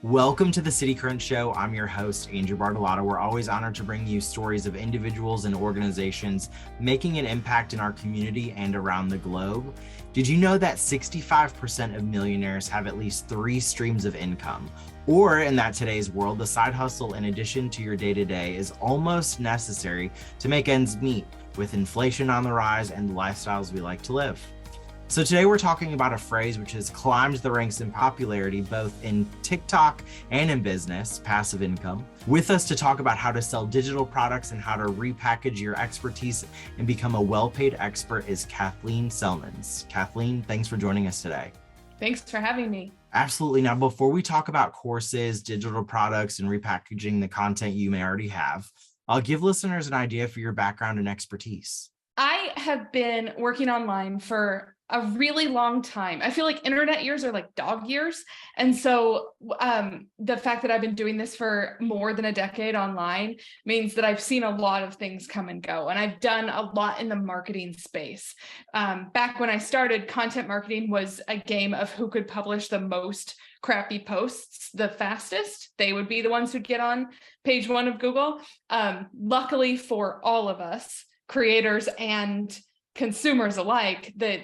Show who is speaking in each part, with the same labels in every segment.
Speaker 1: Welcome to the City Crunch Show. I'm your host, Andrew Bartolotta. We're always honored to bring you stories of individuals and organizations making an impact in our community and around the globe. Did you know that 65% of millionaires have at least 3 streams of income? Or in that today's world, the side hustle in addition to your day-to-day is almost necessary to make ends meet with inflation on the rise and the lifestyles we like to live. So today we're talking about a phrase which has climbed the ranks in popularity, both in TikTok and in business, passive income. With us to talk about how to sell digital products and how to repackage your expertise and become a well-paid expert is Kathleen Celmins. Kathleen, thanks for joining us today.
Speaker 2: Thanks for having me.
Speaker 1: Absolutely. Now, before we talk about courses, digital products, and repackaging the content you may already have, I'll give listeners an idea for your background and expertise.
Speaker 2: I have been working online for a really long time. I feel like internet years are like dog years. And so the fact that I've been doing this for more than a decade online means that I've seen a lot of things come and go. And I've done a lot in the marketing space. Back when I started, content marketing was a game of who could publish the most crappy posts the fastest. They would be the ones who'd get on page 1 of Google. Luckily for all of us, creators and consumers alike, that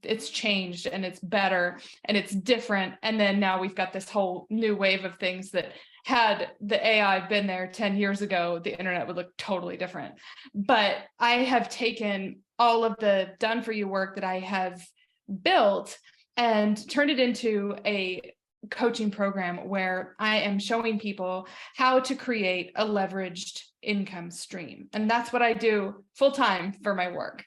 Speaker 2: it's changed and it's better and it's different. And then now we've got this whole new wave of things that had the AI been there 10 years ago, the internet would look totally different. But I have taken all of the done for you work that I have built and turned it into a coaching program where I am showing people how to create a leveraged income stream. And that's what I do full time for my work.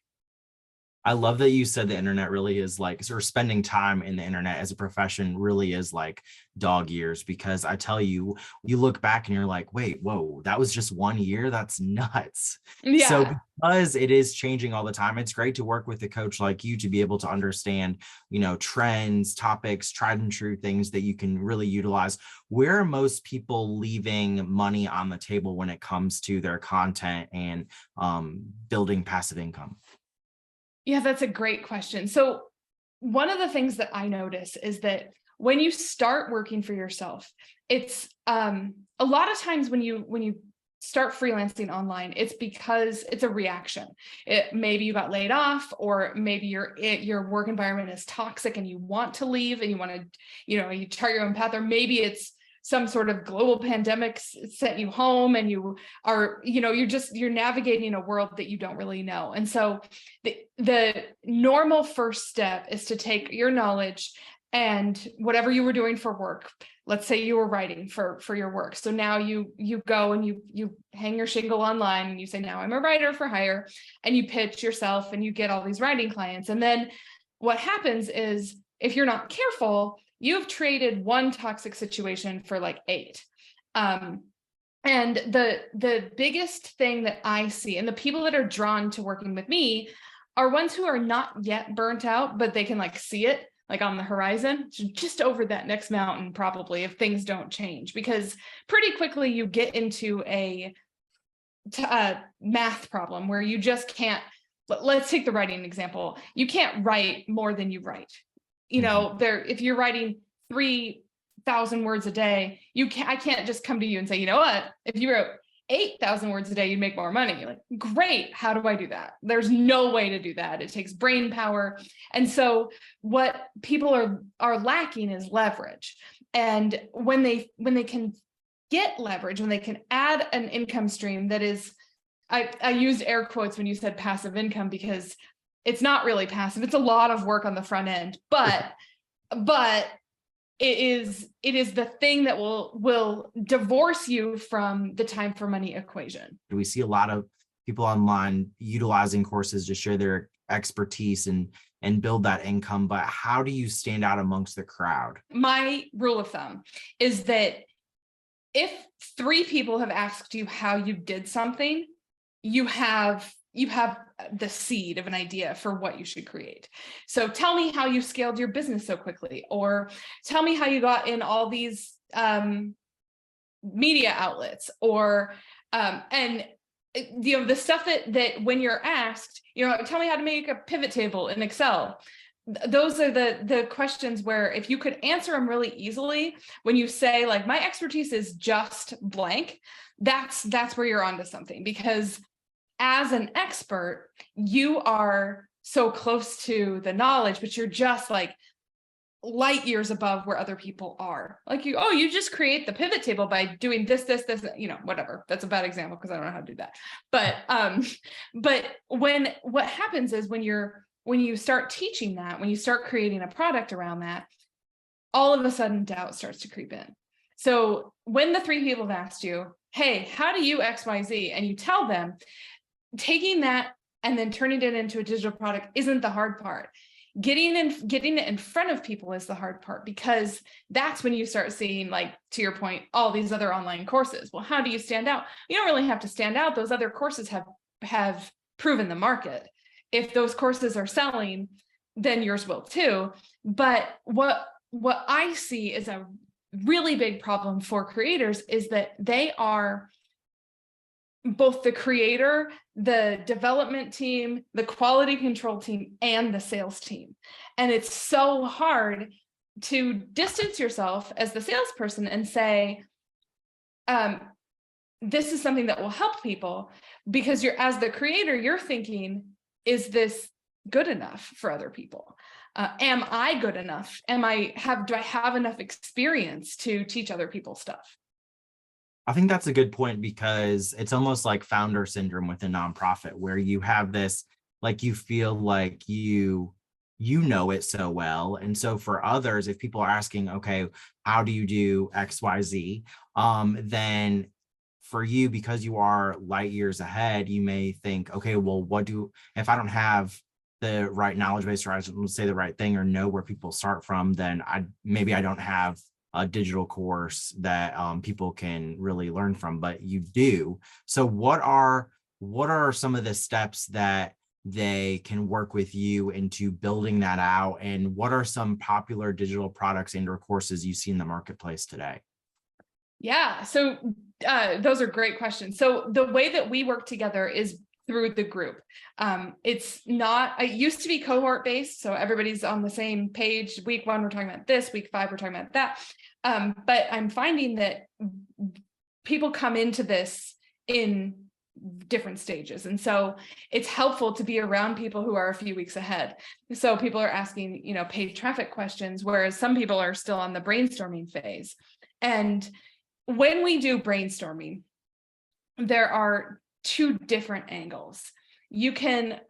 Speaker 1: I love that you said the internet really is like, or spending time in the internet as a profession really is like dog years, because I tell you, you look back and you're like, wait, whoa, that was just 1 year. That's nuts.
Speaker 2: Yeah.
Speaker 1: So because it is changing all the time, it's great to work with a coach like you to be able to understand, trends, topics, tried and true things that you can really utilize. Where are most people leaving money on the table when it comes to their content and building passive income?
Speaker 2: Yeah, that's a great question. So one of the things that I notice is that when you start working for yourself, it's a lot of times when you start freelancing online, it's because it's a reaction. Maybe you got laid off, or maybe your work environment is toxic and you want to leave and you want to, you chart your own path, or maybe it's some sort of global pandemic sent you home and you are, you're navigating a world that you don't really know. And so the normal first step is to take your knowledge and whatever you were doing for work. Let's say you were writing for your work. So now you go and you hang your shingle online and you say, now I'm a writer for hire, and you pitch yourself and you get all these writing clients. And then what happens is, if you're not careful, you've traded one toxic situation for like 8. And the biggest thing that I see, and the people that are drawn to working with me, are ones who are not yet burnt out, but they can like see it like on the horizon, just over that next mountain, probably, if things don't change, because pretty quickly you get into a math problem where you just can't. Let's take the writing example. You can't write more than you write. If you're writing 3,000 words a day, I can't just come to you and say, you know what, if you wrote 8,000 words a day, you'd make more money. You're like, great. How do I do that? There's no way to do that. It takes brain power. And so what people are lacking is leverage. And when they can get leverage, when they can add an income stream that is, I used air quotes when you said passive income, because it's not really passive. It's a lot of work on the front end, but it is the thing that will divorce you from the time for money equation.
Speaker 1: We see a lot of people online utilizing courses to share their expertise and build that income, but how do you stand out amongst the crowd?
Speaker 2: My rule of thumb is that if 3 people have asked you how you did something, you have the seed of an idea for what you should create. So tell me how you scaled your business so quickly, or tell me how you got in all these media outlets, or and the stuff that when you're asked, tell me how to make a pivot table in Excel. those are the questions where if you could answer them really easily, when you say like, my expertise is just blank, that's where you're onto something, because as an expert, you are so close to the knowledge, but you're just like light years above where other people are. Like you just create the pivot table by doing this, whatever. That's a bad example because I don't know how to do that. But what happens is when you start teaching that, when you start creating a product around that, all of a sudden doubt starts to creep in. So when the 3 people have asked you, hey, how do you XYZ? And you tell them, taking that and then turning it into a digital product isn't the hard part. Getting it in front of people is the hard part, because that's when you start seeing, like, to your point, all these other online courses. Well, how do you stand out? You don't really have to stand out. Those other courses have proven the market. If those courses are selling, then yours will too. But what I see is a really big problem for creators is that they are both the creator, the development team, the quality control team, and the sales team. And it's so hard to distance yourself as the salesperson and say, this is something that will help people, because as the creator, you're thinking, is this good enough for other people? Am I good enough? Do I have enough experience to teach other people stuff?
Speaker 1: I think that's a good point, because it's almost like founder syndrome with a nonprofit, where you have this, like, you feel like you know it so well. And so for others, if people are asking, okay, how do you do XYZ? Then for you, because you are light years ahead, you may think, okay, well, if I don't have the right knowledge base, or I don't say the right thing, or know where people start from, then maybe I don't have a digital course that people can really learn from, but you do. So what are some of the steps that they can work with you into building that out? And what are some popular digital products and or courses you see in the marketplace today?
Speaker 2: Yeah, so those are great questions. So the way that we work together is through the group. It used to be cohort based, so everybody's on the same page. Week 1, we're talking about this. Week 5, we're talking about that. But I'm finding that people come into this in different stages. And so it's helpful to be around people who are a few weeks ahead. So people are asking, paid traffic questions, whereas some people are still on the brainstorming phase. And when we do brainstorming, there are 2 different angles. You can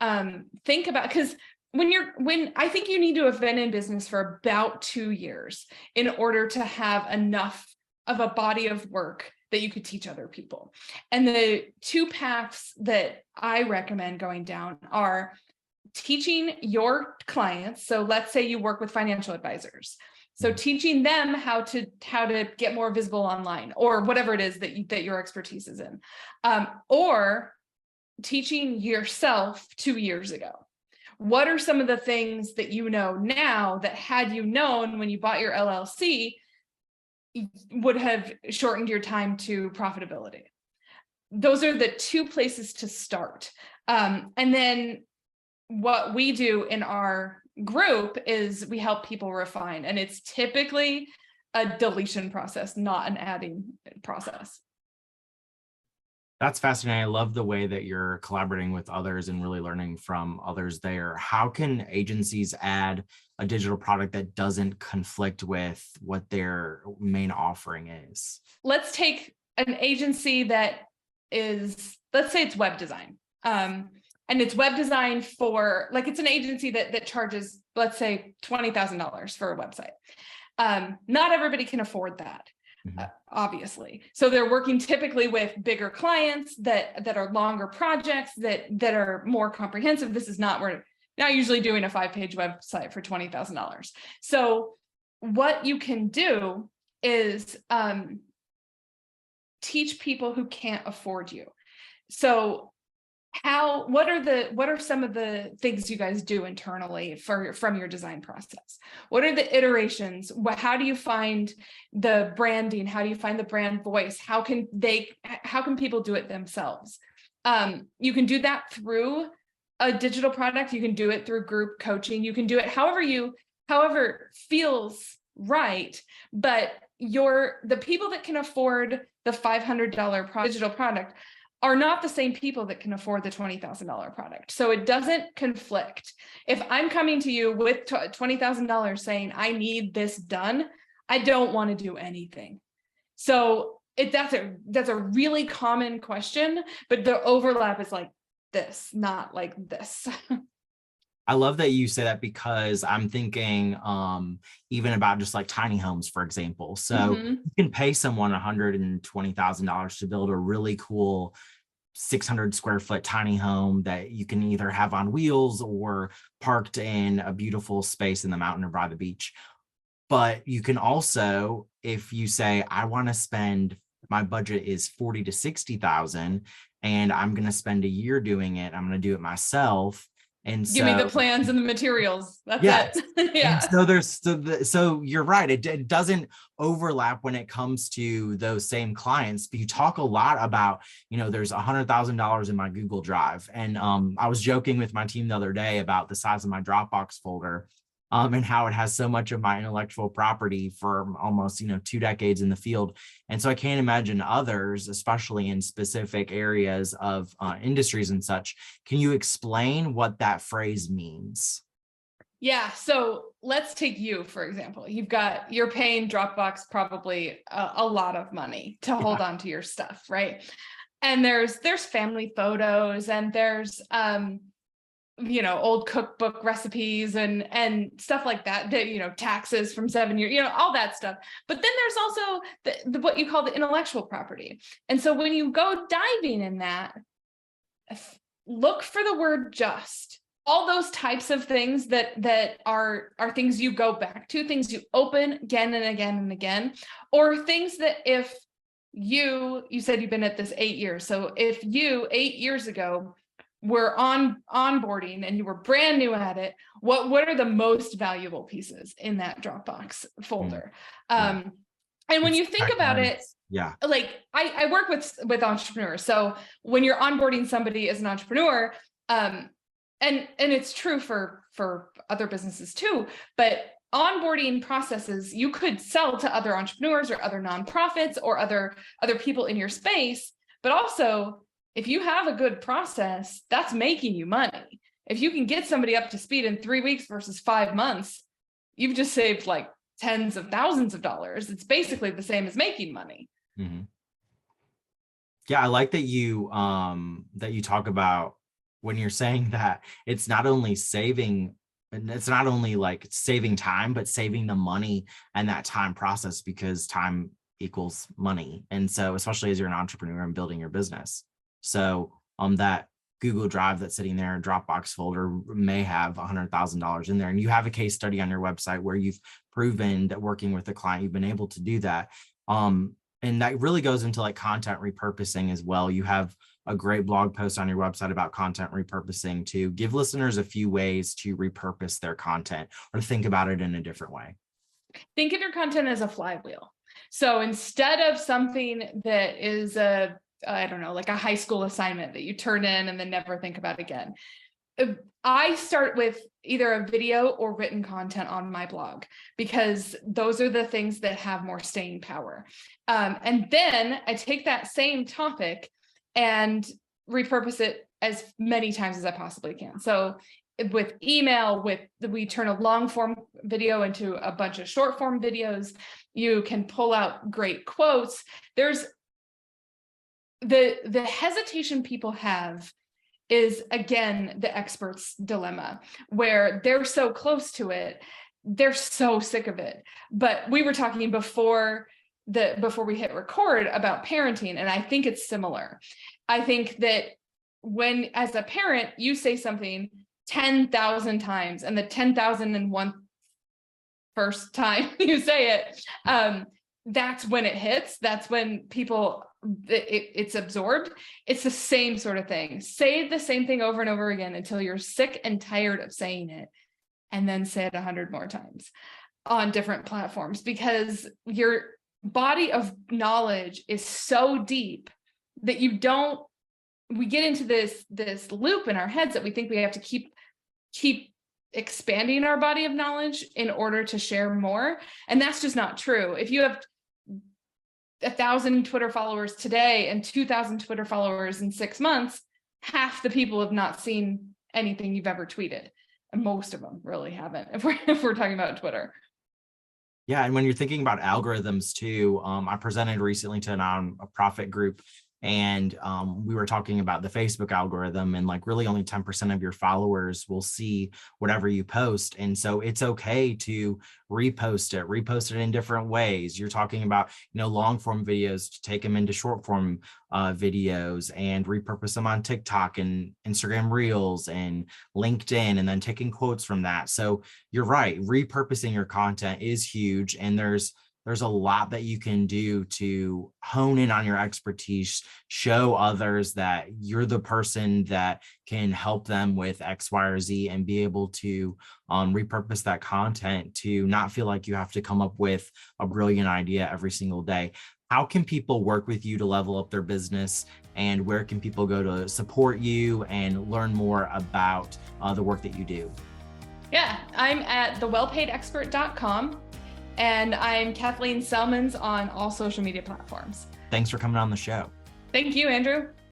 Speaker 2: think about, because when I think you need to have been in business for about 2 years in order to have enough of a body of work that you could teach other people. And the 2 paths that I recommend going down are teaching your clients. So let's say you work with financial advisors. So teaching them how to get more visible online, or whatever it is that your expertise is in, or teaching yourself 2 years ago. What are some of the things that you know now that, had you known when you bought your LLC, would have shortened your time to profitability? Those are the 2 places to start. And then what we do in our group is we help people refine, and it's typically a deletion process, not an adding process.
Speaker 1: That's fascinating. I love the way that you're collaborating with others and really learning from others there. How can agencies add a digital product that doesn't conflict with what their main offering is?
Speaker 2: Let's take an agency that is, let's say it's web design. And it's web design for, like, it's an agency that charges, let's say, $20,000 for a website. Not everybody can afford that. Obviously. So they're working typically with bigger clients that are longer projects that are more comprehensive. We're not usually doing a 5-page website for $20,000. So what you can do is teach people who can't afford you. So what are some of the things you guys do internally from your design process? What are the iterations? How do you find the branding? How do you find the brand voice? How can people do it themselves? You can do that through a digital product, you can do it through group coaching, you can do it however feels right, but the people that can afford the $500 digital product are not the same people that can afford the $20,000 product. So it doesn't conflict. If I'm coming to you with $20,000 saying, I need this done, I don't want to do anything. So that's a really common question, but the overlap is like this, not like this.
Speaker 1: I love that you say that, because I'm thinking even about just like tiny homes, for example. So you can pay someone $120,000 to build a really cool 600 square foot tiny home that you can either have on wheels or parked in a beautiful space in the mountain or by the beach. But you can also, if you say, I want to spend, my budget is 40 to 60,000 and I'm going to spend a year doing it, I'm going to do it myself. And
Speaker 2: give me the plans and the materials. That's it.
Speaker 1: Yeah. And so you're right. It doesn't overlap when it comes to those same clients. But you talk a lot about, there's $100,000 in my Google Drive. And I was joking with my team the other day about the size of my Dropbox folder. And how it has so much of my intellectual property for almost, 2 decades in the field. And so I can't imagine others, especially in specific areas of industries and such. Can you explain what that phrase means?
Speaker 2: Yeah. So let's take you, for example. You're paying Dropbox probably a lot of money to hold on to your stuff, right? And there's family photos, and there's old cookbook recipes and stuff like that, taxes from 7 years, all that stuff. But then there's also what you call the intellectual property. And so when you go diving in that, look for the word just. All those types of things that are things you go back to, things you open again and again and again, or things that if you said you've been at this 8 years. So if you 8 years ago were onboarding and you were brand new at it, what are the most valuable pieces in that Dropbox folder? And when you think about it, like I work with entrepreneurs. So when you're onboarding somebody as an entrepreneur, and it's true for other businesses too, but onboarding processes you could sell to other entrepreneurs or other nonprofits or other people in your space, but also if you have a good process, that's making you money. If you can get somebody up to speed in 3 weeks versus 5 months, you've just saved like tens of thousands of dollars. It's basically the same as making money.
Speaker 1: Mm-hmm. Yeah, I like that you talk about when you're saying that it's not only like saving time, but saving the money and that time process, because time equals money. And so especially as you're an entrepreneur and building your business. So that Google Drive that's sitting there, Dropbox folder may have $100,000 in there. And you have a case study on your website where you've proven that working with a client, you've been able to do that. And that really goes into like content repurposing as well. You have a great blog post on your website about content repurposing to give listeners a few ways to repurpose their content or think about it in a different way.
Speaker 2: Think of your content as a flywheel. So instead of something that is like a high school assignment that you turn in and then never think about again, I start with either a video or written content on my blog, because those are the things that have more staying power. And then I take that same topic and repurpose it as many times as I possibly can. So with email, we turn a long form video into a bunch of short form videos. You can pull out great quotes. There's the hesitation people have is, again, the expert's dilemma, where they're so close to it, they're so sick of it. But we were talking before we hit record about parenting, and I think it's similar. I think that when, as a parent, you say something 10,000 times, and the 10,001 first time you say it, that's when it hits. That's when it's absorbed. It's the same sort of thing. Say the same thing over and over again until you're sick and tired of saying it, and then say it 100 more times on different platforms, because your body of knowledge is so deep that you don't we get into this loop in our heads that we think we have to keep expanding our body of knowledge in order to share more. And that's just not true. If you have 1,000 Twitter followers today and 2,000 Twitter followers in 6 months, half the people have not seen anything you've ever tweeted. And most of them really haven't, if we're talking about Twitter.
Speaker 1: Yeah, and when you're thinking about algorithms too, I presented recently to a nonprofit group, and we were talking about the Facebook algorithm, and like really only 10% of your followers will see whatever you post. And so it's okay to repost it in different ways. You're talking about, long form videos, to take them into short form videos and repurpose them on TikTok and Instagram Reels and LinkedIn, and then taking quotes from that. So you're right, repurposing your content is huge, and there's a lot that you can do to hone in on your expertise, show others that you're the person that can help them with X, Y, or Z, and be able to repurpose that content to not feel like you have to come up with a brilliant idea every single day. How can people work with you to level up their business, and where can people go to support you and learn more about the work that you do?
Speaker 2: Yeah, I'm at thewellpaidexpert.com. And I'm Kathleen Celmins on all social media platforms.
Speaker 1: Thanks for coming on the show.
Speaker 2: Thank you, Andrew.